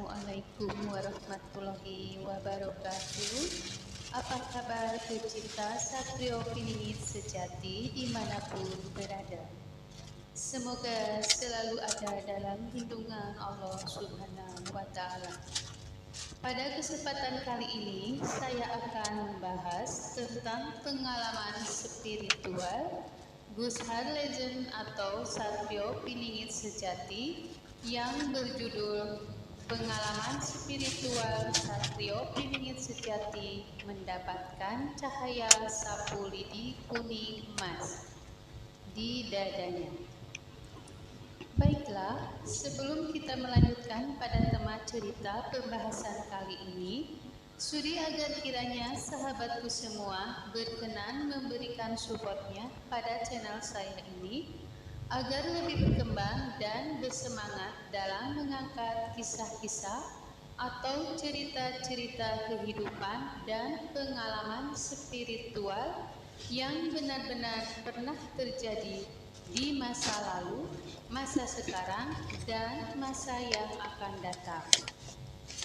Assalamualaikum warahmatullahi wabarakatuh. Apa kabar pecinta Satrio Piningit sejati dimanapun berada? Semoga selalu ada dalam lindungan Allah Subhanahu wa Ta'ala. Pada kesempatan kali ini, saya akan membahas tentang pengalaman spiritual Gus Har Legend atau Satrio Piningit Sejati yang berjudul Pengalaman Spiritual Satrio Piningit Sejati Mendapatkan Cahaya Sapu Lidi Kuning Emas di dadanya. Baiklah, sebelum kita melanjutkan pada tema cerita pembahasan kali ini, sudi agar kiranya sahabatku semua berkenan memberikan supportnya pada channel saya ini agar lebih berkembang dan bersemangat dalam mengangkat kisah-kisah atau cerita-cerita kehidupan dan pengalaman spiritual yang benar-benar pernah terjadi di masa lalu, masa sekarang, dan masa yang akan datang.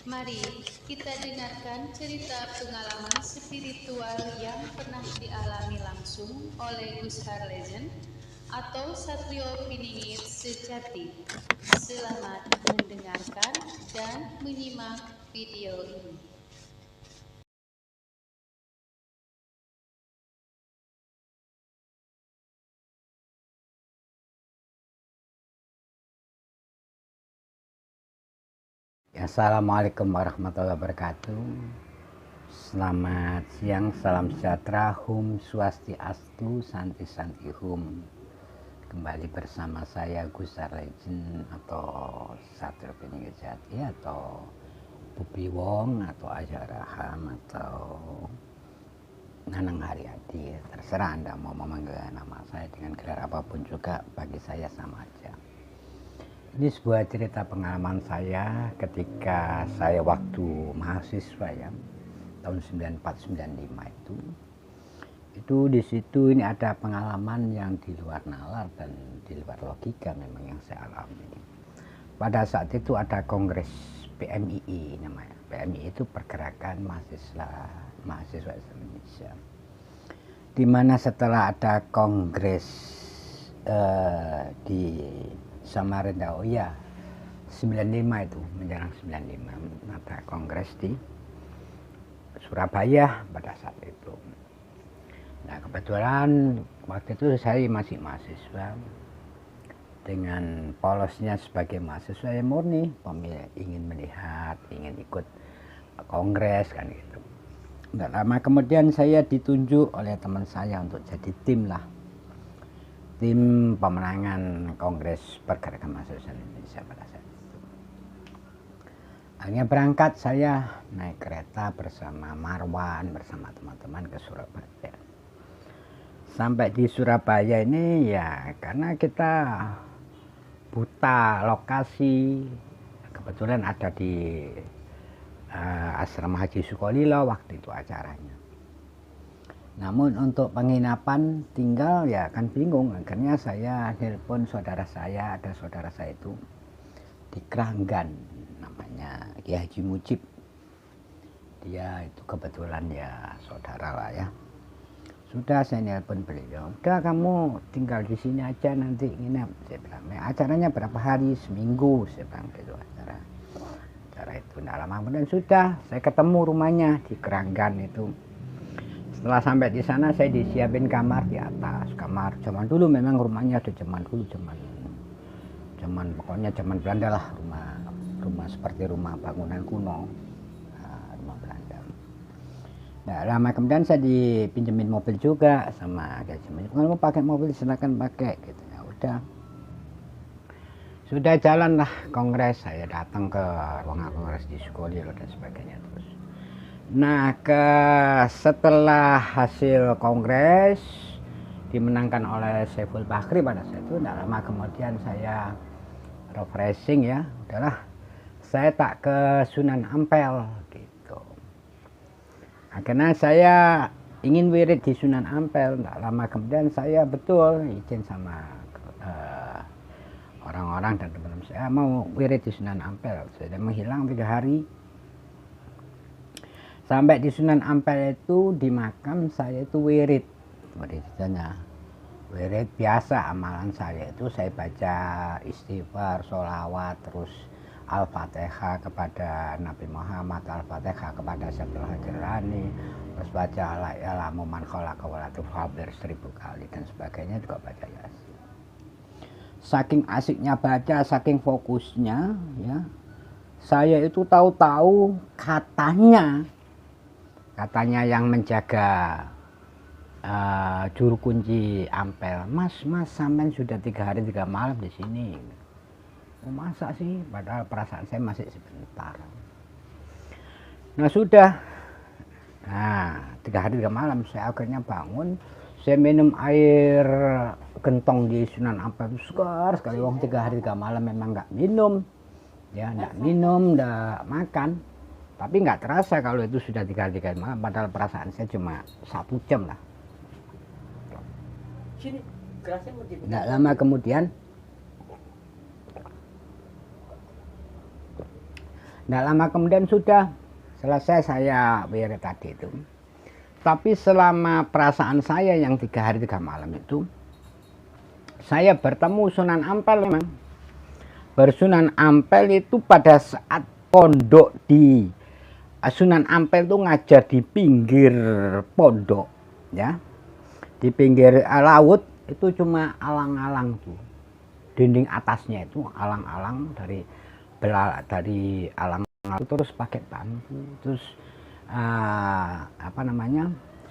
Mari kita dengarkan cerita pengalaman spiritual yang pernah dialami langsung oleh Gus Har Legend atau Satrio Piningit Sejati. Selamat mendengarkan dan menyimak video ini. Assalamualaikum warahmatullahi wabarakatuh. Selamat siang, salam sejahtera, Hum Swastiastu, Santi Santi Hum. Kembali bersama saya Gus Har Legend atau Satrio Piningit Sejati atau Bubi Wong atau Ajaraham atau Nanang Haryadi. Terserah Anda mau memanggil nama saya dengan gelar apapun juga, bagi saya sama aja. Ini sebuah cerita pengalaman saya ketika saya waktu mahasiswa ya, tahun 94-95 itu di situ ini ada pengalaman yang di luar nalar dan di luar logika memang yang saya alami. Pada saat itu ada kongres PMII namanya. PMII itu Pergerakan Mahasiswa Indonesia. Di mana setelah ada kongres di Samarinda, 95 itu, menjelang 95 ada kongres di Surabaya pada saat itu. Nah kebetulan waktu itu saya masih mahasiswa, dengan polosnya sebagai mahasiswa yang murni, ingin melihat, ingin ikut kongres kan gitu. Nggak lama kemudian saya ditunjuk oleh teman saya untuk jadi tim pemenangan Kongres Pergerakan Mahasiswa Indonesia pada saat itu. Akhirnya berangkat saya naik kereta bersama Marwan, bersama teman-teman ke Surabaya. Sampai di Surabaya ini ya karena kita buta lokasi, kebetulan ada di Asrama Haji Sukolilo waktu itu acaranya. Namun untuk penginapan tinggal ya kan bingung. Akhirnya saya telepon saudara saya, ada saudara saya itu di Kranggan, namanya Kiai Haji Mujib. Dia itu kebetulan ya saudara lah ya. Sudah saya telepon beliau, udah kamu tinggal di sini aja nanti nginep. Saya bilang, acaranya berapa hari? Seminggu, saya bilang gitu acara itu. Nah lama kemudian sudah saya ketemu rumahnya di Kranggan itu. Setelah sampai di sana saya disiapin kamar di atas. Kamar zaman dulu memang rumahnya ada zaman dulu, zaman pokoknya zaman Belanda lah, rumah seperti rumah bangunan kuno, rumah Belanda. Nah lama kemudian saya dipinjemin mobil juga sama Kiai. Kalau mau pakai mobil silakan pakai gitu ya. Sudah jalan lah kongres, saya datang ke ruangan kongres di Sukolilo dan sebagainya terus. Nah, setelah hasil kongres dimenangkan oleh Saiful Bakri pada saat itu, tidak lama kemudian saya refreshing ya, udahlah saya tak ke Sunan Ampel gitu. Akhirnya saya ingin wirid di Sunan Ampel, tidak lama kemudian saya betul izin sama orang-orang dan teman-teman saya mau wirid di Sunan Ampel. Saya menghilang 3 hari. Sampai di Sunan Ampel itu di makam saya itu wirid. Wiridnya wirid biasa, amalan saya itu saya baca istighfar, sholawat, terus Al-Fatihah kepada Nabi Muhammad, Al-Fatihah kepada Syaikhul Hadrani, terus baca la ilaha man khalaqa wa la hampir 1000 kali dan sebagainya, juga baca Yasin. Saking asiknya baca, saking fokusnya ya. Saya itu tahu-tahu katanya yang menjaga juru kunci Ampel, mas sampean sudah 3 hari 3 malam di sini. Oh, masa sih, padahal perasaan saya masih sebentar. Nah sudah, 3 hari 3 malam saya akhirnya bangun, saya minum air gentong di Sunan Ampel itu segar sekali. Wong 3 hari 3 malam memang nggak minum, ya nggak minum, nggak makan. Tapi nggak terasa kalau itu sudah 3 hari 3 malam, padahal perasaan saya cuma 1 jam lah. Nggak lama kemudian, sudah selesai saya wirid tadi itu. Tapi selama perasaan saya yang 3 hari 3 malam itu, saya bertemu Sunan Ampel memang. Bersunan Ampel itu pada saat pondok di Sunan Ampel itu ngajar di pinggir pondok, ya, di pinggir laut itu cuma alang-alang tuh, dinding atasnya itu alang-alang dari alang itu terus pakai bambu. Terus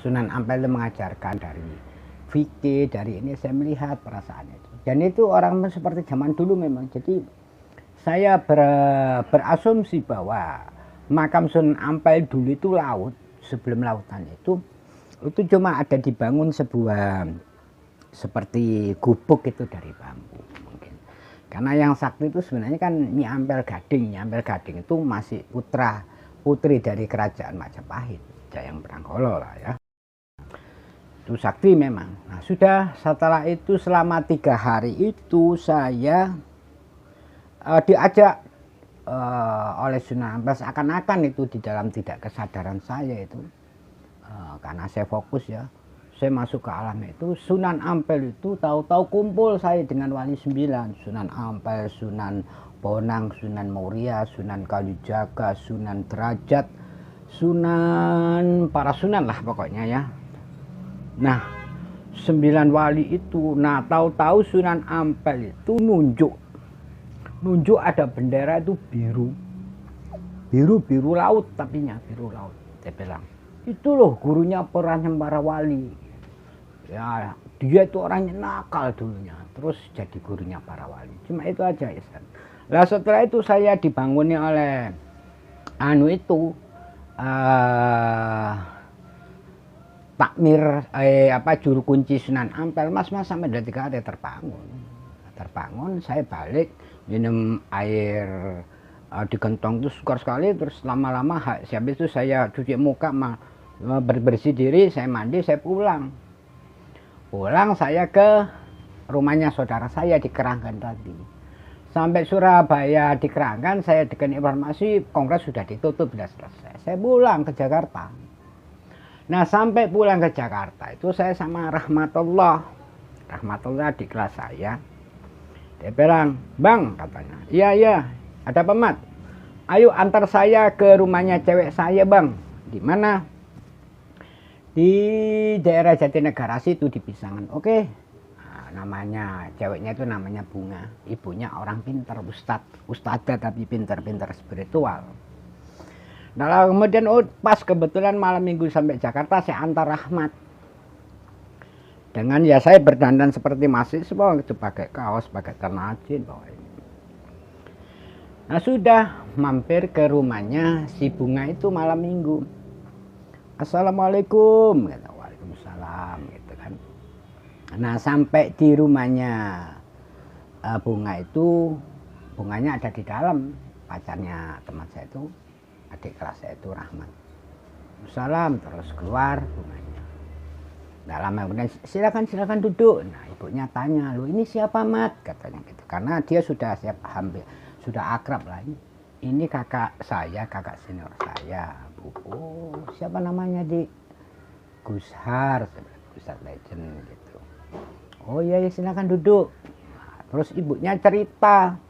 Sunan Ampel itu mengajarkan dari fikih, dari ini saya melihat perasaannya itu. Dan itu orang seperti zaman dulu memang. Jadi saya berasumsi bahwa makam Sunan Ampel dulu itu laut, sebelum lautan itu cuma ada dibangun sebuah seperti gubuk itu dari bambu mungkin. Karena yang sakti itu sebenarnya kan Nyi Ampel Gading. Nyi Ampel Gading itu masih putri dari kerajaan Majapahit, Jayang Branggala lah ya. Itu sakti memang. Nah sudah, setelah itu selama 3 hari itu saya diajak oleh Sunan Ampel, seakan-akan itu di dalam tidak kesadaran saya itu, karena saya fokus ya, saya masuk ke alam itu. Sunan Ampel itu tahu-tahu kumpul saya dengan wali 9, Sunan Ampel, Sunan Bonang, Sunan Muria, Sunan Kalijaga, Sunan Derajat, para sunan lah pokoknya ya. Nah 9 wali itu, nah tahu-tahu Sunan Ampel itu nunjuk ada bendera itu biru laut, tapinya biru laut. Dia bilang, itu loh gurunya para wali ya, dia itu orangnya nakal dulunya, terus jadi gurunya para wali. Cuma itu aja ya. Lah setelah itu saya dibanguni oleh takmir juru kunci Sunan Ampel, mas sampai 3 hari terbangun. Saya balik minum air di gentong itu segar sekali. Terus lama-lama habis itu saya cuci muka, bersih diri, saya mandi, saya pulang saya ke rumahnya saudara saya di Keranggan tadi. Sampai Surabaya di Keranggan saya dengan informasi kongres sudah ditutup, sudah selesai. Saya pulang ke Jakarta. Nah sampai pulang ke Jakarta itu saya sama Rahmatullah di kelas saya. Dia bilang, bang, katanya, iya ada apa Mat? Ayo antar saya ke rumahnya cewek saya bang. Di mana? Di daerah Jatinegara situ di Pisangan. Oke. Nah, namanya ceweknya itu namanya Bunga. Ibunya orang pintar, ustadzah tapi pintar spiritual. Nah kemudian pas kebetulan malam minggu sampai Jakarta saya antar Rahmat. Dengan ya saya berdandan seperti mahasiswa itu, pakai kaos, pakai celana jeans pokoknya. Nah sudah mampir ke rumahnya si Bunga itu malam minggu. Assalamualaikum, kata. Waalaikumsalam, gitu kan. Nah sampai di rumahnya Bunga itu, Bunganya ada di dalam, pacarnya teman saya itu, adik kelas saya itu Rahmat. Salam, terus keluar Bunganya. Nggak lama kemudian, silakan duduk. Nah, ibunya tanya, "Lu ini siapa, Mat?" katanya gitu. Karena dia sudah sudah akrab lah. Ini kakak saya, kakak senior saya, Bu. "Oh, siapa namanya, Dik?" "Gushar," Gushar Legend gitu. "Oh iya, ya, silakan duduk." Nah, terus ibunya cerita,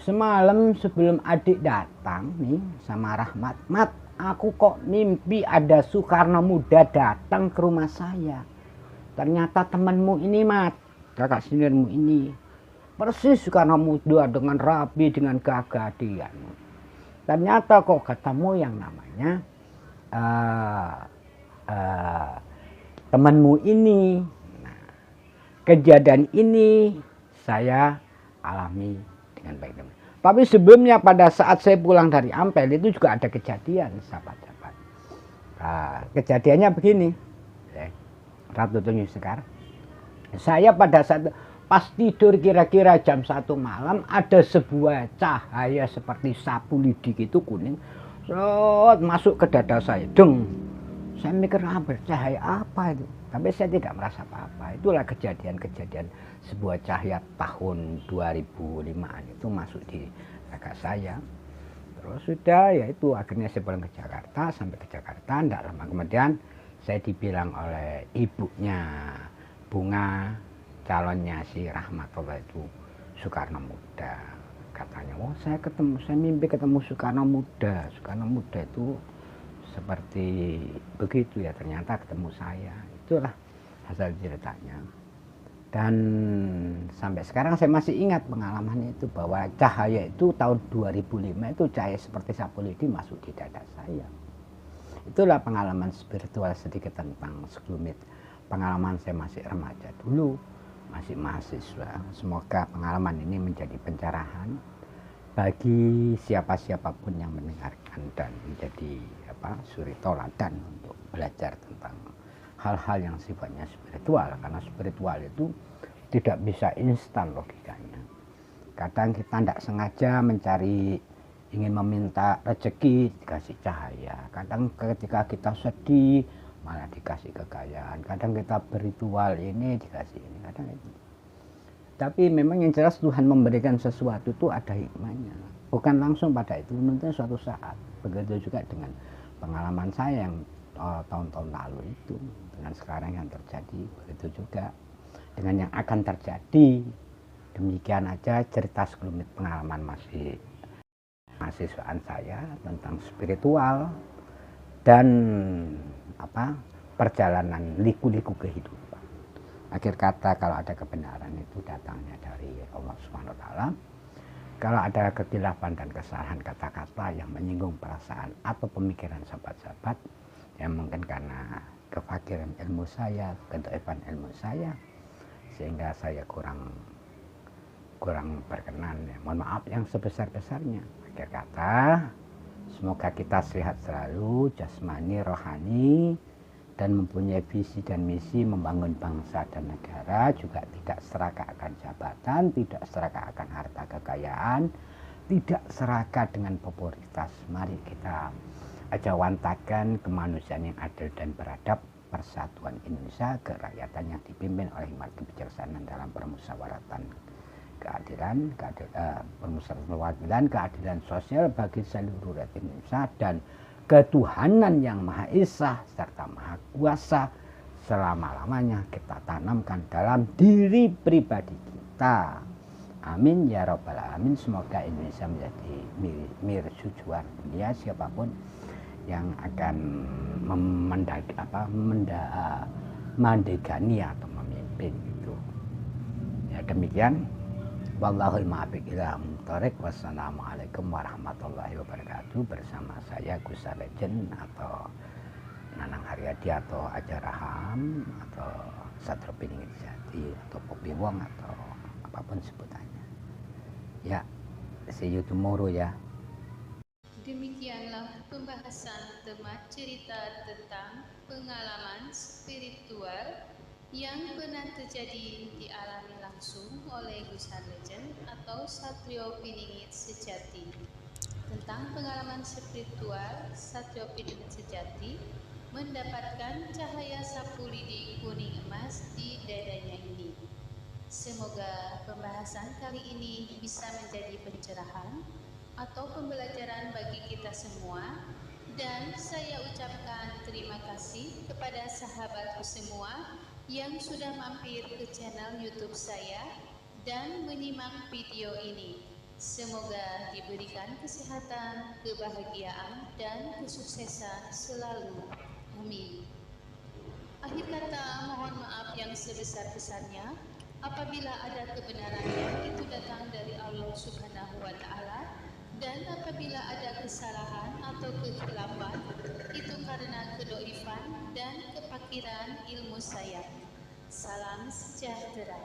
"Semalam sebelum adik datang nih sama Rahmat, Mat, aku kok mimpi ada Soekarno Muda datang ke rumah saya. Ternyata temanmu ini, Mat, kakak seniormu ini, persis Soekarno Muda dengan rapi, dengan gagah dia. Ternyata kok ketemu yang namanya temanmu ini. Nah, kejadian ini saya alami dengan baik. Tapi sebelumnya pada saat saya pulang dari Ampel itu juga ada kejadian, sahabat-sahabat. Kejadiannya begini, Ratu Tunjung Sekar. Saya pada saat pas tidur kira-kira jam 1 malam ada sebuah cahaya seperti sapu lidi gitu kuning, masuk ke dada saya. Deng. Saya mikir apa, cahaya apa itu? Tapi saya tidak merasa apa-apa. Itulah kejadian-kejadian sebuah cahaya tahun 2005 itu masuk di kakak saya. Terus sudah, ya itu akhirnya saya pulang ke Jakarta. Sampai ke Jakarta, tidak lama kemudian saya dibilang oleh ibunya Bunga, calonnya si Rahmatullah itu Soekarno Muda. Katanya, "Oh, saya mimpi ketemu Soekarno Muda. Soekarno Muda itu seperti begitu ya, ternyata ketemu saya." Itulah hasil ceritanya. Dan sampai sekarang saya masih ingat pengalaman itu, bahwa cahaya itu tahun 2005 itu cahaya seperti sapu lidi masuk di dada saya. Itulah pengalaman spiritual sedikit tentang sekelumit pengalaman saya masih remaja dulu, masih mahasiswa. Semoga pengalaman ini menjadi pencerahan bagi siapapun yang mendengarkan dan menjadi suri toladan untuk belajar tentang hal-hal yang sifatnya spiritual. Karena spiritual itu tidak bisa instan logikanya. Kadang kita tidak sengaja ingin meminta rezeki, dikasih cahaya. Kadang ketika kita sedih malah dikasih kekayaan. Kadang kita berritual ini dikasih ini, kadang itu. Tapi memang yang jelas Tuhan memberikan sesuatu itu ada hikmahnya. Bukan langsung pada itu, mungkin suatu saat. Begitu juga dengan pengalaman saya yang tahun-tahun lalu itu, dengan sekarang yang terjadi, begitu juga dengan yang akan terjadi. Demikian aja cerita sekelumit pengalaman mahasiswaan saya tentang spiritual dan perjalanan liku-liku kehidupan. Akhir kata, kalau ada kebenaran itu datangnya dari Allah Subhanahu wa taala. Kalau ada kekilafan dan kesalahan kata-kata yang menyinggung perasaan atau pemikiran sahabat-sahabat, ya mungkin karena kefakiran ilmu saya, kedhaifan ilmu saya, sehingga saya kurang berkenan, ya. Mohon maaf yang sebesar-besarnya. Akhir kata, semoga kita sehat selalu, jasmani, rohani, dan mempunyai visi dan misi membangun bangsa dan negara, juga tidak serakah akan jabatan, tidak serakah akan harta kekayaan, tidak serakah dengan popularitas. Mari kita ajawantakan kemanusiaan yang adil dan beradab, persatuan Indonesia, kerakyatan yang dipimpin oleh hikmat kebijaksanaan dalam permusyawaratan keadilan sosial bagi seluruh rakyat Indonesia, dan ketuhanan yang Maha Esa serta Maha Kuasa selama-lamanya kita tanamkan dalam diri pribadi kita. Amin ya rabbal alamin. Semoga Indonesia menjadi mercusuar dunia. Siapapun yang akan mendegani atau memimpin itu. Ya demikian. Wallahul muwaffiq ila thoriq. Wassalamualaikum warahmatullahi wabarakatuh. Bersama saya Gushar Legend atau Nanang Haryadi atau Aja Raham atau Satrio Piningit Jati atau Popi Wong atau apapun sebutannya. Ya, see you tomorrow ya. Demikianlah pembahasan tema cerita tentang pengalaman spiritual yang pernah terjadi dialami langsung oleh Gushar Legend atau Satrio Piningit Sejati. Tentang pengalaman spiritual Satrio Piningit Sejati mendapatkan cahaya sapu lidi kuning emas di dadanya ini. Semoga pembahasan kali ini bisa menjadi pencerahan atau pembelajaran bagi kita semua, dan saya ucapkan terima kasih kepada sahabatku semua yang sudah mampir ke channel YouTube saya dan menyimak video ini. Semoga diberikan kesehatan, kebahagiaan, dan kesuksesan selalu. Amin. Akhir kata, mohon maaf yang sebesar-besarnya apabila ada kebenaran yang itu datang dari Allah Subhanahu wa Ta'ala, dan apabila ada kesalahan atau kekhilafan itu karena kedoifan dan kepakiran ilmu saya. Salam sejahtera.